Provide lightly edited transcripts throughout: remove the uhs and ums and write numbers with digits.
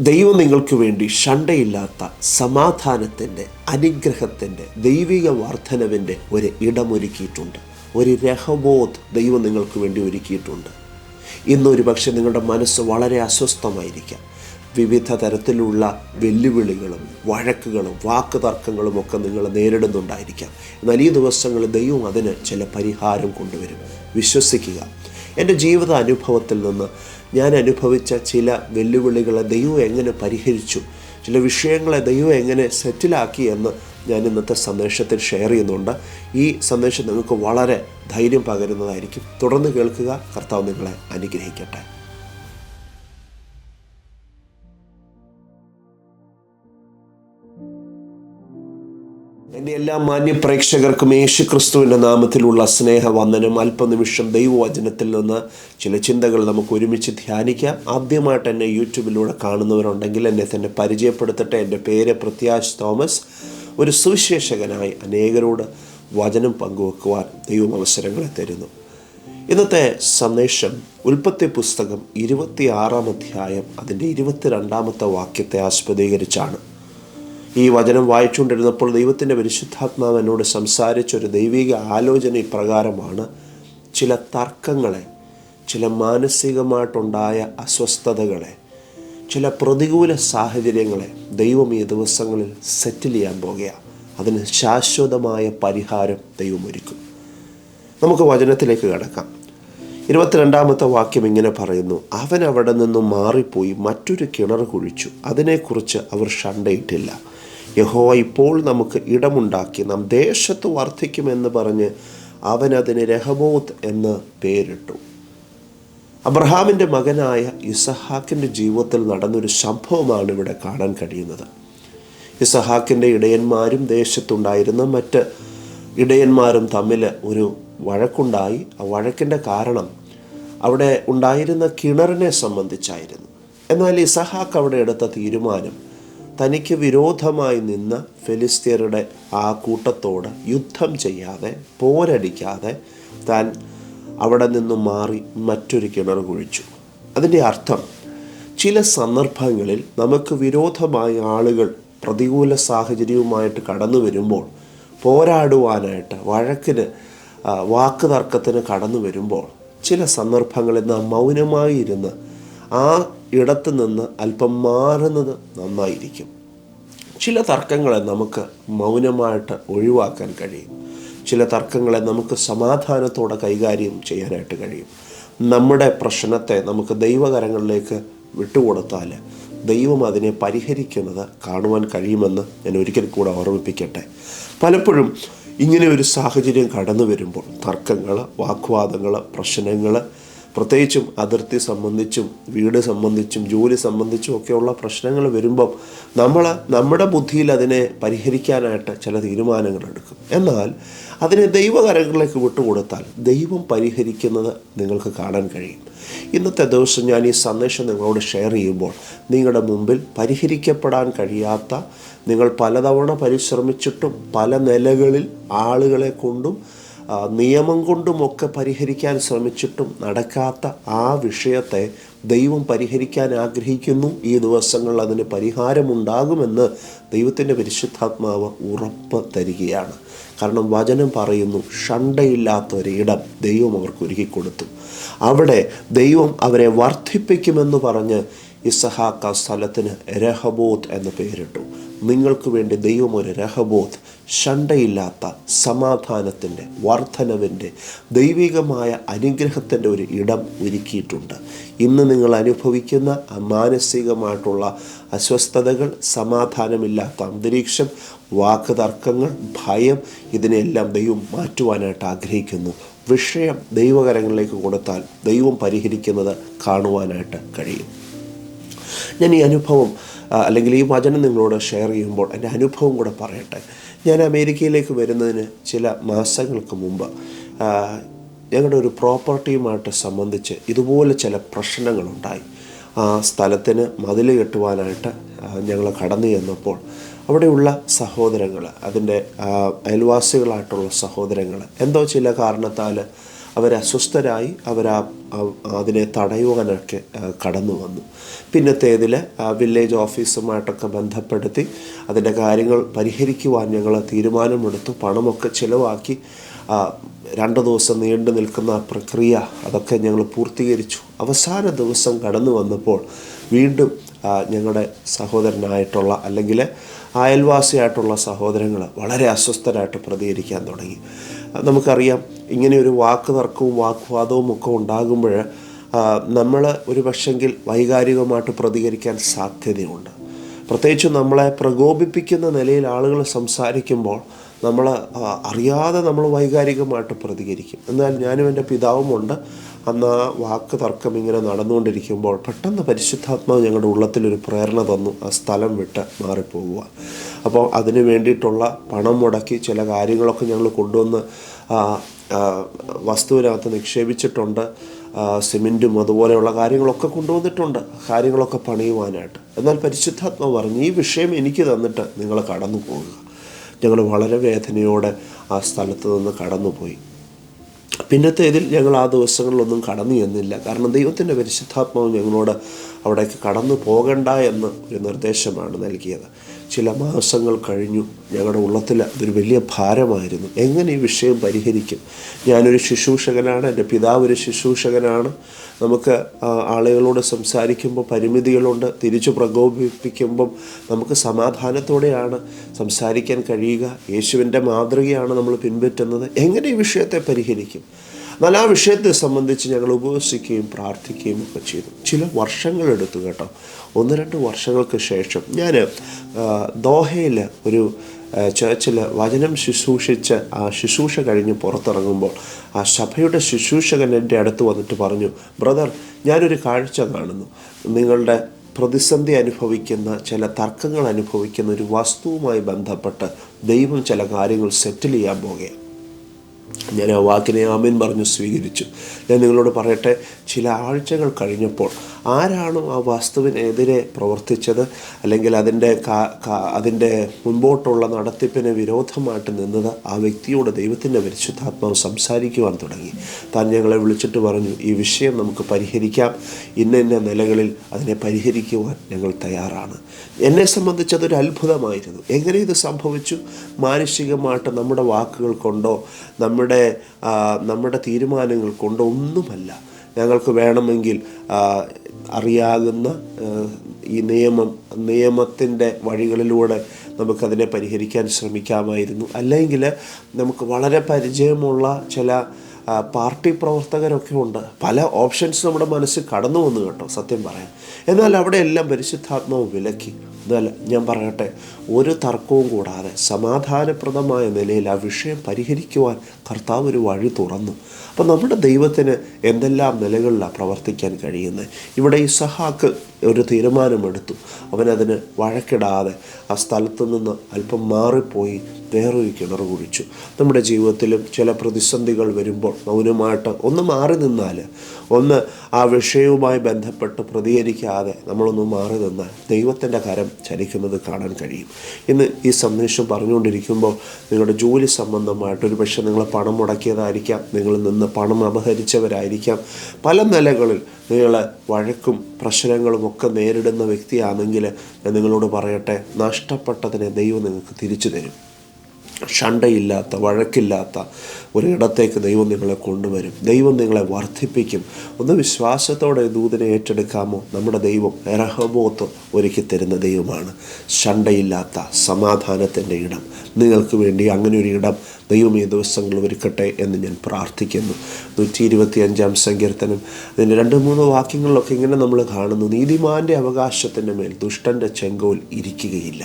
ദൈവം നിങ്ങൾക്ക് വേണ്ടി ഷണ്ടയില്ലാത്ത സമാധാനത്തിൻ്റെ, അനുഗ്രഹത്തിൻ്റെ, ദൈവിക വർധനവിൻ്റെ ഒരു ഇടമൊരുക്കിയിട്ടുണ്ട്. ഒരു രഹബോത്ത് ദൈവം നിങ്ങൾക്ക് വേണ്ടി ഒരുക്കിയിട്ടുണ്ട്. ഇന്നൊരു പക്ഷേ നിങ്ങളുടെ മനസ്സ് വളരെ അസ്വസ്ഥമായിരിക്കാം. വിവിധ തരത്തിലുള്ള വെല്ലുവിളികളും വഴക്കുകളും വാക്കുതർക്കങ്ങളും ഒക്കെ നിങ്ങൾ നേരിടുന്നുണ്ടായിരിക്കാം. എന്നാൽ ഈ ദിവസങ്ങളിൽ ദൈവം അതിന് ചില പരിഹാരം കൊണ്ടുവരും. വിശ്വസിക്കുക. എൻ്റെ ജീവിത അനുഭവത്തിൽ നിന്ന് ഞാൻ അനുഭവിച്ച ചില വെല്ലുവിളികളെ ദൈവം എങ്ങനെ പരിഹരിച്ചു, ചില വിഷയങ്ങളെ ദൈവം എങ്ങനെ സെറ്റിലാക്കി എന്ന് ഞാൻ ഇന്നത്തെ സന്ദേശത്തിൽ ഷെയർ ചെയ്യുന്നുണ്ട്. ഈ സന്ദേശം നിങ്ങൾക്ക് വളരെ ധൈര്യം പകരുന്നതായിരിക്കും. തുടർന്ന് കേൾക്കുക. കർത്താവ് നിങ്ങളെ അനുഗ്രഹിക്കട്ടെ. എൻ്റെ എല്ലാ മാന്യ പ്രേക്ഷകർക്കും യേശു ക്രിസ്തുവിൻ്റെ നാമത്തിലുള്ള സ്നേഹവന്ദനം. അല്പനിമിഷം ദൈവവചനത്തിൽ നിന്ന് ചില ചിന്തകൾ നമുക്ക് ഒരുമിച്ച് ധ്യാനിക്കാം. ആദ്യമായിട്ട് എന്നെ യൂട്യൂബിലൂടെ കാണുന്നവരുണ്ടെങ്കിൽ എന്നെ തന്നെ പരിചയപ്പെടുത്തട്ടെ. എൻ്റെ പേര് പ്രത്യാശ് തോമസ്. ഒരു സുവിശേഷകനായി അനേകരോട് വചനം പങ്കുവെക്കുവാൻ ദൈവം അവസരങ്ങളെ തരുന്നു. ഇന്നത്തെ സന്ദേശം ഉൽപ്പത്തി പുസ്തകം 26-ാം അധ്യായം അതിൻ്റെ 22-ാമത്തെ വാക്യത്തെ ആസ്പദീകരിച്ചാണ്. ഈ വചനം വായിച്ചുകൊണ്ടിരുന്നപ്പോൾ ദൈവത്തിൻ്റെ പരിശുദ്ധാത്മാവ് എന്നോട് സംസാരിച്ചൊരു ദൈവിക ആലോചന ഇപ്രകാരമാണ്: ചില തർക്കങ്ങളെ, ചില മാനസികമായിട്ടുണ്ടായ അസ്വസ്ഥതകളെ, ചില പ്രതികൂല സാഹചര്യങ്ങളെ ദൈവം ഈ ദിവസങ്ങളിൽ സെറ്റിൽ ചെയ്യാൻ പോകുകയാണ്. അതിന് ശാശ്വതമായ പരിഹാരം ദൈവം ഒരുക്കും. നമുക്ക് വചനത്തിലേക്ക് കടക്കാം. 22-ാമത്തെ വാക്യം ഇങ്ങനെ പറയുന്നു: അവൻ അവിടെ നിന്നും മാറിപ്പോയി മറ്റൊരു കിണർ കുഴിച്ചു, അതിനെക്കുറിച്ച് അവർ ഷണ്ടയിട്ടില്ല. യഹോവ ഇപ്പോൾ നമുക്ക് ഇടമുണ്ടാക്കി നാം ദേശത്ത് വർദ്ധിക്കുമെന്ന് പറഞ്ഞ് അവൻ അതിന് രഹബോത്ത് എന്ന് പേരിട്ടു. അബ്രഹാമിൻ്റെ മകനായ ഇസഹാക്കിൻ്റെ ജീവിതത്തിൽ നടന്നൊരു സംഭവമാണ് ഇവിടെ കാണാൻ കഴിയുന്നത്. ഇസഹാക്കിൻ്റെ ഇടയന്മാരും ദേശത്തുണ്ടായിരുന്ന മറ്റ് ഇടയന്മാരും തമ്മിൽ ഒരു വഴക്കുണ്ടായി. ആ വഴക്കിൻ്റെ കാരണം അവിടെ ഉണ്ടായിരുന്ന കിണറിനെ സംബന്ധിച്ചായിരുന്നു. എന്നാൽ ഇസഹാക്ക് അവിടെ എടുത്ത തീരുമാനം തനിക്ക് വിരോധമായി നിന്ന ഫെലിസ്ത്യരുടെ ആ കൂട്ടത്തോട് യുദ്ധം ചെയ്യാതെ, പോരടിക്കാതെ താൻ അവിടെ നിന്നും മാറി മറ്റൊരു കിണർ കുഴിച്ചു. അതിൻ്റെ അർത്ഥം, ചില സന്ദർഭങ്ങളിൽ നമുക്ക് വിരോധമായ ആളുകൾ പ്രതികൂല സാഹചര്യവുമായിട്ട് കടന്നു വരുമ്പോൾ, പോരാടുവാനായിട്ട്, വഴക്കിന്, വാക്ക് തർക്കത്തിന് കടന്നു വരുമ്പോൾ, ചില സന്ദർഭങ്ങളിൽ നാം മൗനമായി ഇരുന്ന് ആ ഇടത്ത് നിന്ന് അല്പം മാറുന്നത് നന്നായിരിക്കും. ചില തർക്കങ്ങളെ നമുക്ക് മൗനമായിട്ട് ഒഴിവാക്കാൻ കഴിയും. ചില തർക്കങ്ങളെ നമുക്ക് സമാധാനത്തോടെ കൈകാര്യം ചെയ്യാനായിട്ട് കഴിയും. നമ്മുടെ പ്രശ്നത്തെ നമുക്ക് ദൈവകരങ്ങളിലേക്ക് വിട്ടുകൊടുത്താൽ ദൈവം അതിനെ പരിഹരിക്കുന്നത് കാണുവാൻ കഴിയുമെന്ന് ഞാൻ ഒരിക്കൽ കൂടെ ഓർമ്മിപ്പിക്കട്ടെ. പലപ്പോഴും ഇങ്ങനെ ഒരു സാഹചര്യം കടന്നു വരുമ്പോൾ, തർക്കങ്ങൾ, വാഗ്വാദങ്ങൾ, പ്രശ്നങ്ങൾ, പ്രത്യേകിച്ചും അതിർത്തി സംബന്ധിച്ചും വീട് സംബന്ധിച്ചും ജോലി സംബന്ധിച്ചും ഒക്കെയുള്ള പ്രശ്നങ്ങൾ വരുമ്പം നമ്മുടെ ബുദ്ധിയിൽ അതിനെ പരിഹരിക്കാനായിട്ട് ചില തീരുമാനങ്ങൾ എടുക്കും. എന്നാൽ അതിനെ ദൈവകരങ്ങളിലേക്ക് വിട്ടുകൊടുത്താൽ ദൈവം പരിഹരിക്കുന്നത് നിങ്ങൾക്ക് കാണാൻ കഴിയും. ഇന്നത്തെ ദിവസം ഞാൻ ഈ സന്ദേശം നിങ്ങളോട് ഷെയർ ചെയ്യുമ്പോൾ, നിങ്ങളുടെ മുമ്പിൽ പരിഹരിക്കപ്പെടാൻ കഴിയാത്ത, നിങ്ങൾ പലതവണ പരിശ്രമിച്ചിട്ടും പല നിലകളിൽ ആളുകളെ കൊണ്ടും നിയമം കൊണ്ടുമൊക്കെ പരിഹരിക്കാൻ ശ്രമിച്ചിട്ടും നടക്കാത്ത ആ വിഷയത്തെ ദൈവം പരിഹരിക്കാൻ ആഗ്രഹിക്കുന്നു. ഈ ദിവസങ്ങളിൽ അതിന് പരിഹാരമുണ്ടാകുമെന്ന് ദൈവത്തിൻ്റെ പരിശുദ്ധാത്മാവ് ഉറപ്പ് തരികയാണ്. കാരണം വചനം പറയുന്നു, ഷണ്ടയില്ലാത്തൊരിടം ദൈവം അവർക്ക് ഒരുക്കിക്കൊടുത്തു. അവിടെ ദൈവം അവരെ വർദ്ധിപ്പിക്കുമെന്ന് പറഞ്ഞ് ഇസഹാക്ക് ആ സ്ഥലത്തിന് രഹബോത്ത് എന്ന് പേരിട്ടു. നിങ്ങൾക്ക് വേണ്ടി ദൈവം ഒരു രഹബോത്ത്, ഷണ്ടയില്ലാത്ത സമാധാനത്തിൻ്റെ, വർധനവിൻ്റെ, ദൈവികമായ അനുഗ്രഹത്തിൻ്റെ ഒരു ഇടം ഒരുക്കിയിട്ടുണ്ട്. ഇന്ന് നിങ്ങൾ അനുഭവിക്കുന്ന മാനസികമായിട്ടുള്ള അസ്വസ്ഥതകൾ, സമാധാനമില്ലാത്ത അന്തരീക്ഷം, വാക്ക് തർക്കങ്ങൾ, ഭയം, ഇതിനെല്ലാം ദൈവം മാറ്റുവാനായിട്ട് ആഗ്രഹിക്കുന്നു. വിഷയം ദൈവകരങ്ങളിലേക്ക് കൊടുത്താൽ ദൈവം പരിഹരിക്കുന്നത് കാണുവാനായിട്ട് കഴിയും. ഞാൻ ഈ അനുഭവം അല്ലെങ്കിൽ ഈ വചനം നിങ്ങളോട് ഷെയർ ചെയ്യുമ്പോൾ എൻ്റെ അനുഭവം കൂടെ പറയട്ടെ. ഞാൻ അമേരിക്കയിലേക്ക് വരുന്നതിന് ചില മാസങ്ങൾക്ക് മുമ്പ് ഞങ്ങളുടെ ഒരു പ്രോപ്പർട്ടിയുമായിട്ട് സംബന്ധിച്ച് ഇതുപോലെ ചില പ്രശ്നങ്ങളുണ്ടായി. ആ സ്ഥലത്തിന് മതിൽ കെട്ടുവാനായിട്ട് ഞങ്ങൾ കടന്നു ചെന്നപ്പോൾ അവിടെയുള്ള സഹോദരങ്ങൾ, അതിൻ്റെ അയൽവാസികളായിട്ടുള്ള സഹോദരങ്ങൾ എന്തോ ചില കാരണത്താൽ അവർ അസ്വസ്ഥരായി. അവർ ആ അതിനെ തടയുവാനൊക്കെ കടന്നു വന്നു. പിന്നത്തേതിൽ വില്ലേജ് ഓഫീസുമായിട്ടൊക്കെ ബന്ധപ്പെടുത്തി അതിൻ്റെ കാര്യങ്ങൾ പരിഹരിക്കുവാൻ ഞങ്ങൾ തീരുമാനമെടുത്തു. പണമൊക്കെ ചിലവാക്കി 2 ദിവസം നീണ്ടു നിൽക്കുന്ന പ്രക്രിയ അതൊക്കെ ഞങ്ങൾ പൂർത്തീകരിച്ചു. അവസാന ദിവസം കടന്നു വന്നപ്പോൾ വീണ്ടും ഞങ്ങളുടെ സഹോദരനായിട്ടുള്ള അല്ലെങ്കിൽ അയൽവാസിയായിട്ടുള്ള സഹോദരങ്ങൾ വളരെ അസ്വസ്ഥരായിട്ട് പ്രതികരിക്കാൻ തുടങ്ങി. നമുക്കറിയാം, ഇങ്ങനെയൊരു വാക്ക് തർക്കവും വാഗ്വാദവും ഒക്കെ ഉണ്ടാകുമ്പോൾ നമ്മൾ ഒരു പക്ഷെങ്കിൽ വൈകാരികമായിട്ട് പ്രതികരിക്കാൻ സാധ്യതയുണ്ട്. പ്രത്യേകിച്ച് നമ്മളെ പ്രകോപിപ്പിക്കുന്ന നിലയിൽ ആളുകൾ സംസാരിക്കുമ്പോൾ നമ്മൾ അറിയാതെ നമ്മൾ വൈകാരികമായിട്ട് പ്രതികരിക്കും. എന്നാൽ ഞാനും എൻ്റെ പിതാവുമുണ്ട്. അന്ന് ആ വാക്ക് തർക്കം ഇങ്ങനെ നടന്നുകൊണ്ടിരിക്കുമ്പോൾ പെട്ടെന്ന് പരിശുദ്ധാത്മാവ് ഞങ്ങളുടെ ഉള്ളത്തിലൊരു പ്രേരണ തന്നു, ആ സ്ഥലം വിട്ട് മാറിപ്പോകുക. അപ്പോൾ അതിന് വേണ്ടിയിട്ടുള്ള പണം മുടക്കി ചില കാര്യങ്ങളൊക്കെ ഞങ്ങൾ കൊണ്ടുവന്ന് വസ്തുവിനകത്ത് നിക്ഷേപിച്ചിട്ടുണ്ട്. സിമെൻറ്റും അതുപോലെയുള്ള കാര്യങ്ങളൊക്കെ കൊണ്ടുവന്നിട്ടുണ്ട്, കാര്യങ്ങളൊക്കെ പണിയുവാനായിട്ട്. എന്നാൽ പരിശുദ്ധാത്മാവ് പറഞ്ഞു, ഈ വിഷയം എനിക്ക് തന്നിട്ട് നിങ്ങൾ കടന്നു പോകുക. ഞങ്ങൾ വളരെ വേദനയോടെ ആ സ്ഥലത്ത് നിന്ന് കടന്നുപോയി. പിന്നത്തേതിൽ ഞങ്ങൾ ആ ദിവസങ്ങളിലൊന്നും കടന്നു ചെന്നില്ല. കാരണം ദൈവത്തിൻ്റെ പരിശുദ്ധാത്മാവ് ഞങ്ങളോട് അവിടേക്ക് കടന്നു പോകണ്ട എന്ന് ഒരു നിർദ്ദേശമാണ് നൽകിയത്. ചില മാസങ്ങൾ കഴിഞ്ഞു. ഞങ്ങളുടെ ഉള്ളത്തിൽ അതൊരു വലിയ ഭാരമായിരുന്നു. എങ്ങനെ ഈ വിഷയം പരിഹരിക്കും? ഞാനൊരു ശുശ്രൂഷകനാണ്, എൻ്റെ പിതാവ് ഒരു ശുശ്രൂഷകനാണ്. നമുക്ക് ആളുകളോട് സംസാരിക്കുമ്പോൾ പരിമിതികളുണ്ട്. തിരിച്ചു പ്രകോപിപ്പിക്കുമ്പം നമുക്ക് സമാധാനത്തോടെയാണ് സംസാരിക്കാൻ കഴിയുക. യേശുവിൻ്റെ മാതൃകയാണ് നമ്മൾ പിൻപറ്റുന്നത്. എങ്ങനെ ഈ വിഷയത്തെ പരിഹരിക്കും? എന്നാൽ ആ വിഷയത്തെ സംബന്ധിച്ച് ഞങ്ങൾ ഉപവസിക്കുകയും പ്രാർത്ഥിക്കുകയും ഒക്കെ ചെയ്തു. ചില വർഷങ്ങളെടുത്തു കേട്ടോ. 1-2 വർഷങ്ങൾക്ക് ശേഷം ഞാൻ ദോഹയിൽ ഒരു ചർച്ചിൽ വചനം ശുശ്രൂഷിച്ച് ആ ശുശ്രൂഷ കഴിഞ്ഞ് പുറത്തിറങ്ങുമ്പോൾ ആ സഭയുടെ ശുശ്രൂഷകൻ എൻ്റെ അടുത്ത് വന്നിട്ട് പറഞ്ഞു, ബ്രദർ, ഞാനൊരു കാഴ്ച കാണുന്നു. നിങ്ങളുടെ പ്രതിസന്ധി അനുഭവിക്കുന്ന, ചില തർക്കങ്ങൾ അനുഭവിക്കുന്ന ഒരു വസ്തുവുമായി ബന്ധപ്പെട്ട് ദൈവം ചില കാര്യങ്ങൾ സെറ്റിൽ ചെയ്യാൻ പോകുകയാണ്. ഞാൻ ആ വാക്കിനെ ആമേൻ പറഞ്ഞു സ്വീകരിച്ചു. ഞാൻ നിങ്ങളോട് പറയട്ടെ, ചില ആഴ്ചകൾ കഴിഞ്ഞപ്പോൾ ആരാണോ ആ വസ്തുവിനെതിരെ പ്രവർത്തിച്ചത് അല്ലെങ്കിൽ അതിൻ്റെ മുൻപോട്ടുള്ള നടത്തിപ്പിന് വിരോധമായിട്ട് നിന്നത്, ആ വ്യക്തിയോട് ദൈവത്തിൻ്റെ പരിശുദ്ധാത്മാവ് സംസാരിക്കുവാൻ തുടങ്ങി. താൻ ഞങ്ങളെ വിളിച്ചിട്ട് പറഞ്ഞു, ഈ വിഷയം നമുക്ക് പരിഹരിക്കാം. ഇന്ന നിലകളിൽ അതിനെ പരിഹരിക്കുവാൻ ഞങ്ങൾ തയ്യാറാണ്. എന്നെ സംബന്ധിച്ചതൊരു അത്ഭുതമായിരുന്നു. എങ്ങനെ ഇത് സംഭവിച്ചു? മാനുഷികമായിട്ട് നമ്മുടെ വാക്കുകൾ കൊണ്ടോ നമ്മുടെ തീരുമാനങ്ങൾ കൊണ്ടോ ഒന്നുമല്ല. ഞങ്ങൾക്ക് വേണമെങ്കിൽ അറിയാകുന്ന ഈ നിയമത്തിൻ്റെ വഴികളിലൂടെ നമുക്കതിനെ പരിഹരിക്കാൻ ശ്രമിക്കാമായിരുന്നു. അല്ലെങ്കിൽ നമുക്ക് വളരെ പരിചയമുള്ള ചില പാർട്ടി പ്രവർത്തകരൊക്കെ ഉണ്ട്. പല ഓപ്ഷൻസ് നമ്മുടെ മനസ്സിൽ കടന്നു വന്നു കേട്ടോ, സത്യം പറയാം. എന്നാൽ അവിടെ എല്ലാം പരിശുദ്ധാത്മാവ് വിലക്കി. എന്നാൽ ഞാൻ പറയട്ടെ, ഒരു തർക്കവും കൂടാതെ സമാധാനപ്രദമായ നിലയിൽ ആ വിഷയം പരിഹരിക്കുവാൻ കർത്താവ് ഒരു വഴി തുറന്നു. അപ്പം നമ്മുടെ ദൈവത്തിന് എന്തെല്ലാം നിലകളിലാണ് പ്രവർത്തിക്കാൻ കഴിയുന്നത്. ഇവിടെ ഇസഹാക്ക് ഒരു തീരുമാനമെടുത്തു. അവനതിന് വഴക്കിടാതെ ആ സ്ഥലത്തു നിന്ന് അല്പം മാറിപ്പോയി വേറൊരു കിണർ കുഴിച്ചു. നമ്മുടെ ജീവിതത്തിലും ചില പ്രതിസന്ധികൾ വരുമ്പോൾ മൗനമായിട്ട് ഒന്ന് മാറി നിന്നാൽ, ഒന്ന് ആ വിഷയവുമായി ബന്ധപ്പെട്ട് പ്രതികരിക്കാതെ നമ്മളൊന്ന് മാറി നിന്നാൽ ദൈവത്തിൻ്റെ കരം ചലിക്കുന്നത് കാണാൻ കഴിയും. ഇന്ന് ഈ സന്ദേശം പറഞ്ഞുകൊണ്ടിരിക്കുമ്പോൾ നിങ്ങളുടെ ജോലി സംബന്ധമായിട്ടൊരു പക്ഷേ നിങ്ങൾ പണം മുടക്കിയതായിരിക്കാം, നിങ്ങളിൽ നിന്ന് പണം അപഹരിച്ചവരായിരിക്കാം. പല നിലകളിൽ നിങ്ങൾ വഴക്കും പ്രശ്നങ്ങളും ഒക്കെ നേരിടുന്ന വ്യക്തിയാണെങ്കിൽ ഞാൻ നിങ്ങളോട് പറയട്ടെ, നഷ്ടപ്പെട്ടതിനെ ദൈവം നിങ്ങൾക്ക് തിരിച്ചു തരും. ഷണ്ടയില്ലാത്ത, വഴക്കില്ലാത്ത ഒരിടത്തേക്ക് ദൈവം നിങ്ങളെ കൊണ്ടുവരും. ദൈവം നിങ്ങളെ വർദ്ധിപ്പിക്കും. ഒന്ന് വിശ്വാസത്തോടെ ദൂതനെ ഏറ്റെടുക്കാമോ? നമ്മുടെ ദൈവം രഹബോത്ത് ഒരുക്കി തരുന്ന ദൈവമാണ്. ഷണ്ടയില്ലാത്ത സമാധാനത്തിൻ്റെ ഇടം നിങ്ങൾക്ക് വേണ്ടി അങ്ങനെ ഒരു ഇടം ദൈവം ഈ ദിവസങ്ങൾ ഒരുക്കട്ടെ എന്ന് ഞാൻ പ്രാർത്ഥിക്കുന്നു. 125 സങ്കീർത്തനം അതിൻ്റെ 2-3 വാക്യങ്ങളിലൊക്കെ ഇങ്ങനെ നമ്മൾ കാണുന്നു, നീതിമാൻ്റെ അവകാശത്തിൻ്റെ മേൽ ദുഷ്ടൻ്റെ ചെങ്കോൽ ഇരിക്കുകയില്ല.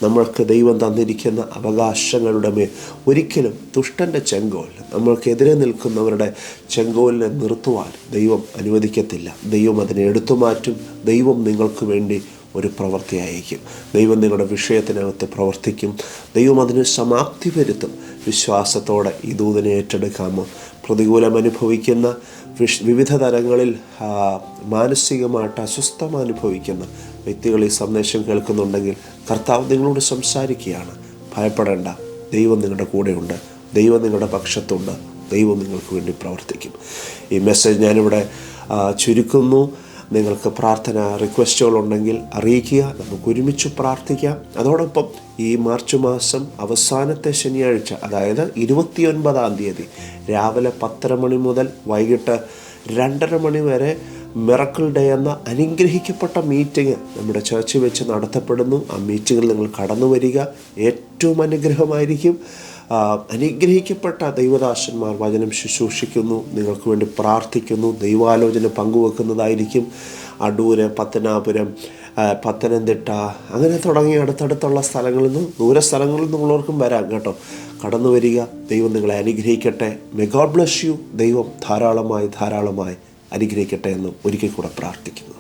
നമ്മൾക്ക് ദൈവം തന്നിരിക്കുന്ന അവകാശങ്ങളുടെ മേൽ ഒരിക്കലും ദുഷ്ടൻ്റെ ചെങ്കോൽ, നമ്മൾക്കെതിരെ നിൽക്കുന്നവരുടെ ചെങ്കോലിനെ നിർത്തുവാൻ ദൈവം അനുവദിക്കത്തില്ല. ദൈവം അതിനെ എടുത്തു മാറ്റും. ദൈവം നിങ്ങൾക്ക് വേണ്ടി ഒരു പ്രവൃത്തി അയക്കും. ദൈവം നിങ്ങളുടെ വിഷയത്തിനകത്ത് പ്രവർത്തിക്കും. ദൈവം അതിന് സമാപ്തി വരുത്തും. വിശ്വാസത്തോടെ ഈ ദൂതനെ ഏറ്റെടുക്കാമോ? പ്രതികൂലം അനുഭവിക്കുന്ന വിവിധ തരങ്ങളിൽ മാനസികമായിട്ട് അസ്വസ്ഥത അനുഭവിക്കുന്ന വ്യക്തികൾ ഈ സന്ദേശം കേൾക്കുന്നുണ്ടെങ്കിൽ കർത്താവ് നിങ്ങളോട് സംസാരിക്കുകയാണ്. ഭയപ്പെടേണ്ട, ദൈവം നിങ്ങളുടെ കൂടെയുണ്ട്. ദൈവം നിങ്ങളുടെ പക്ഷത്തുണ്ട്. ദൈവം നിങ്ങൾക്ക് വേണ്ടി പ്രവർത്തിക്കും. ഈ മെസ്സേജ് ഞാനിവിടെ ചുരുക്കുന്നു. നിങ്ങൾക്ക് പ്രാർത്ഥന റിക്വസ്റ്റുകളുണ്ടെങ്കിൽ അറിയിക്കുക, നമുക്ക് ഒരുമിച്ച് പ്രാർത്ഥിക്കാം. അതോടൊപ്പം ഈ മാർച്ച് മാസം അവസാനത്തെ ശനിയാഴ്ച, അതായത് 29-ാം തീയതി രാവിലെ 10:30 മണി മുതൽ വൈകിട്ട് 2:30 മണി വരെ മിറക്കിൾ ഡേ എന്ന അനുഗ്രഹിക്കപ്പെട്ട മീറ്റിംഗ് നമ്മുടെ ചർച്ചിൽ വെച്ച് നടത്തപ്പെടുന്നു. ആ മീറ്റിങ്ങിൽ നിങ്ങൾ കടന്നു വരിക. ഏറ്റവും അനുഗ്രഹമായിരിക്കും. അനുഗ്രഹിക്കപ്പെട്ട ദൈവദാസന്മാർ വചനം ശുശ്രൂഷിക്കുന്നു, നിങ്ങൾക്ക് വേണ്ടി പ്രാർത്ഥിക്കുന്നു, ദൈവാലോചന പങ്കുവെക്കുന്നതായിരിക്കും. അടൂര്, പത്തനാപുരം, പത്തനംതിട്ട അങ്ങനെ തുടങ്ങി അടുത്തടുത്തുള്ള സ്ഥലങ്ങളിൽ നിന്നും ദൂര സ്ഥലങ്ങളിൽ നിന്നുള്ളവർക്കും വരാം കേട്ടോ. കടന്നു വരിക. ദൈവം നിങ്ങളെ അനുഗ്രഹിക്കട്ടെ. May God bless you. ദൈവം ധാരാളമായി അനുഗ്രഹിക്കട്ടെ എന്ന് ഒരിക്കൽ കൂടെ പ്രാർത്ഥിക്കുന്നു.